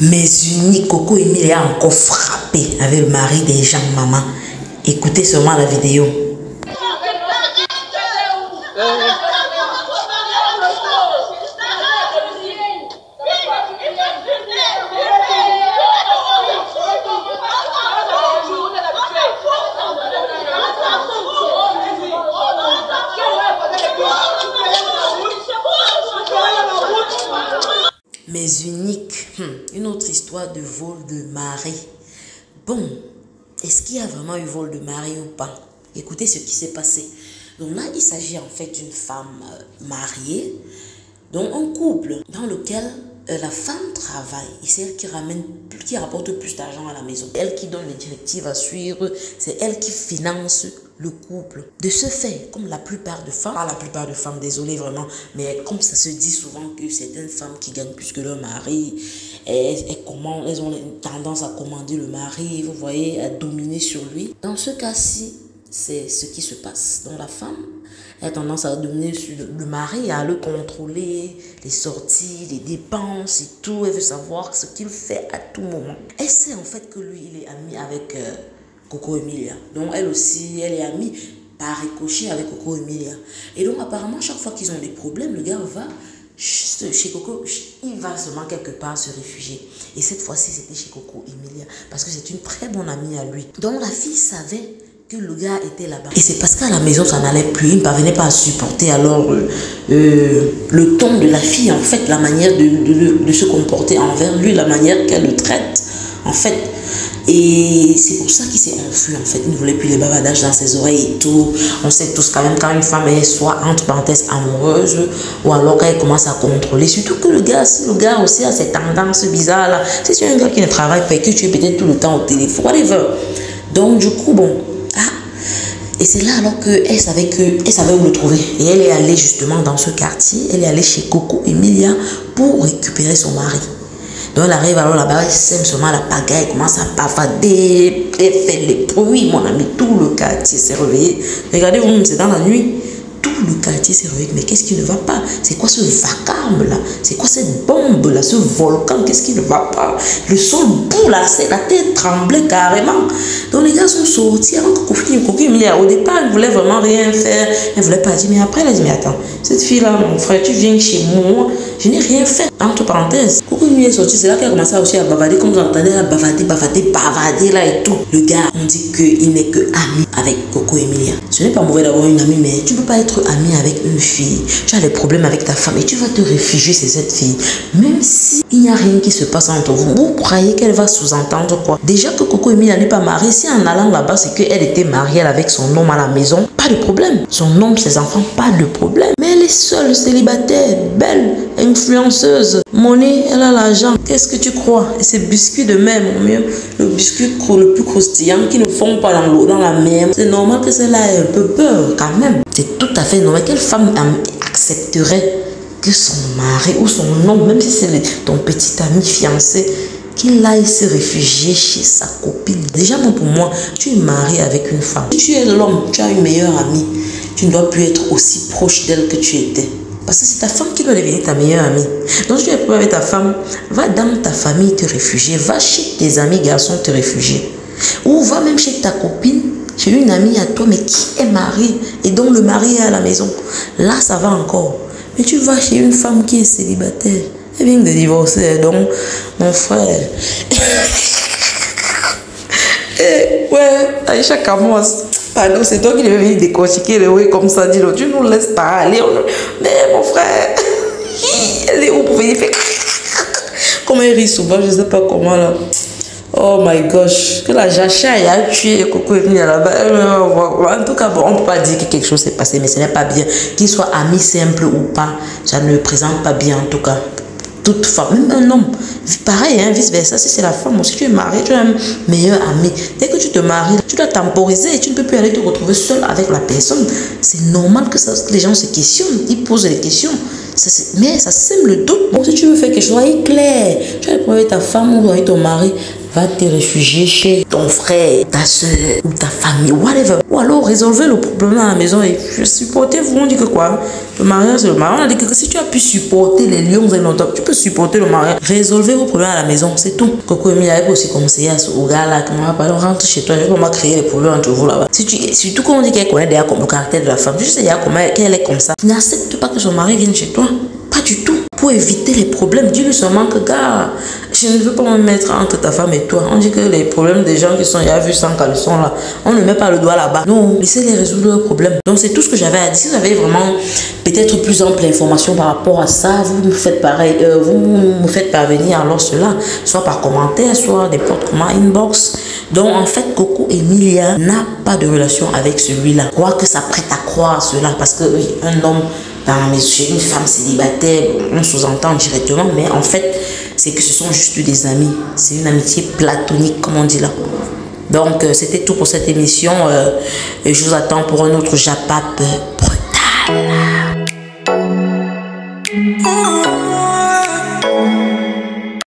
Mais unique, Coco Emilia a encore frappé avec le mari des gens, maman. Écoutez seulement la vidéo. Mais unique, une autre histoire de vol de mari. Bon, est-ce qu'il y a vraiment eu vol de mari ou pas? Écoutez ce qui s'est passé. Donc là, il s'agit en fait d'une femme mariée, donc un couple dans lequel la femme travaille et c'est elle qui rapporte plus d'argent à la maison. Elle qui donne les directives à suivre, c'est elle qui finance le couple. De ce fait, comme la plupart de femmes, pas la plupart de femmes, désolé vraiment, mais comme ça se dit souvent que certaines femmes qui gagnent plus que leur mari, elles ont tendance à commander le mari, vous voyez, à dominer sur lui. Dans ce cas-ci, c'est ce qui se passe. Donc la femme a tendance à dominer sur le mari, à le contrôler, les sorties, les dépenses et tout. Elle veut savoir ce qu'il fait à tout moment. Elle sait en fait que lui, il est ami avec Coco Emilia. Donc elle aussi, elle est amie par ricochet avec Coco Emilia. Et donc apparemment, chaque fois qu'ils ont des problèmes, le gars va chez Coco, il va seulement quelque part se réfugier. Et cette fois-ci, c'était chez Coco Emilia parce que c'est une très bonne amie à lui. Donc la fille savait que le gars était là-bas. Et c'est parce qu'à la maison, ça n'allait plus. Il ne parvenait pas à supporter alors le ton de la fille, en fait, la manière de se comporter envers lui, la manière qu'elle le traite, en fait. Et c'est pour ça qu'il s'est enfui, en fait. Il ne voulait plus les bavardages dans ses oreilles et tout. On sait tous quand même quand une femme est soit entre parenthèses amoureuse ou alors quand elle commence à contrôler. Surtout que le gars aussi a cette tendance bizarre là. C'est un gars qui ne travaille pas et que tu es peut-être tout le temps au téléphone, whatever. Donc du coup, bon. Et c'est là alors qu'elle savait où le trouver. Et elle est allée justement dans ce quartier. Elle est allée chez Coco Emilia pour récupérer son mari. Donc elle arrive alors là-bas, elle sème seulement la pagaille, elle commence à bavarder, elle fait les bruits, mon ami, tout le quartier s'est réveillé. Regardez-vous, c'est dans la nuit. Tout le quartier s'est réveillé. Mais qu'est-ce qui ne va pas? C'est quoi ce vacarme là? C'est quoi cette bombe là? Ce volcan, qu'est-ce qui ne va pas? Le sol bout là, la tête tremblait carrément. Donc les gars sont sortis avant que Coco Emilia, au départ, elle ne voulait vraiment rien faire. Elle ne voulait pas dire, mais après elle a dit, mais attends, cette fille là, mon frère, tu viens chez moi, je n'ai rien fait. Entre parenthèses, Coco Emilia est sortie, c'est là qu'elle a commencé aussi à bavarder, comme vous entendez, à bavarder là et tout. Le gars, on dit qu'il n'est que ami avec Coco Emilia. Ce n'est pas mauvais d'avoir une amie, mais tu ne peux pas être ami avec une fille. Tu as des problèmes avec ta femme et tu vas te réfugier chez cette fille. Même si il n'y a rien qui se passe entre vous, vous croyez qu'elle va sous-entendre quoi? Déjà que Coco Emilia n'est pas mariée, si en allant là-bas, c'est qu'elle était mariée avec son homme à la maison, pas de problème. Son homme, ses enfants, pas de problème. Mais elle est seule, célibataire, belle, influenceuse, monnaie, elle a l'argent. Qu'est-ce que tu crois? Et ces biscuits de mer, mon mieux, le biscuit le plus croustillant qui ne fond pas dans l'eau, dans la mer. C'est normal que celle-là ait un peu peur quand même. C'est tout à fait normal. Quelle femme accepterait que son mari ou son homme, même si c'est ton petit ami fiancé, qu'il aille se réfugier chez sa copine? Déjà, pour moi, tu es marié avec une femme. Si tu es l'homme, tu as une meilleure amie. Tu ne dois plus être aussi proche d'elle que tu étais. Parce que c'est ta femme qui doit devenir ta meilleure amie. Donc, si tu es problème avec ta femme, va dans ta famille te réfugier. Va chez tes amis garçons te réfugier. Ou va même chez ta copine, chez une amie à toi, mais qui est mariée et dont le mari est à la maison. Là, ça va encore. Mais tu vas chez une femme qui est célibataire. Elle vient de divorcer, donc, mon frère. Ouais, Aïcha Kamos. Pardon, c'est toi qui devais venir décortiquer le oui comme ça, dis-le. Tu nous laisses parler. Mais mon frère, elle est où pour venir faire? Comment elle rit souvent, je ne sais pas comment là. Oh my gosh, que la jacha a tué Coco Emilia là-bas. En tout cas, bon, on ne peut pas dire que quelque chose s'est passé, mais ce n'est pas bien. Qu'il soit ami simple ou pas, ça ne présente pas bien en tout cas. Toute femme, même un homme, pareil, hein, vice-versa. Si c'est la femme aussi, tu es marié, tu as un meilleur ami. Dès que tu te maries, tu dois temporiser et tu ne peux plus aller te retrouver seul avec la personne. C'est normal que les gens se questionnent, ils posent des questions. Mais ça sème le doute. Bon, si tu veux faire quelque chose, sois clair. Tu as le problème avec ta femme ou avec ton mari, va te réfugier chez ton frère, ta soeur ou ta famille, whatever. Ou alors résolvez le problème à la maison et supportez-vous. On dit que quoi? Le mariage, c'est le mariage. On a dit que si tu as pu supporter les lions et longtemps, tu peux supporter le mariage. Résolvez vos problèmes à la maison, c'est tout. Coco Emi avait aussi conseillé au gars là, on rentre chez toi, je vais pas créer les problèmes entre vous là-bas. Surtout quand on dit qu'elle connaît déjà comme le caractère de la femme, tu sais déjà comment qu'elle est comme ça. Tu n'acceptes pas que son mari vienne chez toi. Pas du tout. Pour éviter les problèmes, dis-lui seulement que gars, je ne veux pas me mettre entre ta femme et toi. On dit que les problèmes des gens qui sont, il y a vu sans caleçon là, on ne met pas le doigt là-bas. Non, laissez-les résoudre leurs problèmes. Donc c'est tout ce que j'avais à dire. Si vous avez vraiment peut-être plus ample information par rapport à ça, vous me faites pareil, vous me faites parvenir alors cela, soit par commentaire, soit n'importe comment, inbox. Donc en fait, Coco Emilia n'a pas de relation avec celui-là. Je crois que ça prête à croire cela parce que oui, un homme chez une femme célibataire, on sous-entend directement, mais en fait, c'est que ce sont juste des amis. C'est une amitié platonique, comme on dit là. Donc, c'était tout pour cette émission. Et je vous attends pour un autre Japap brutal.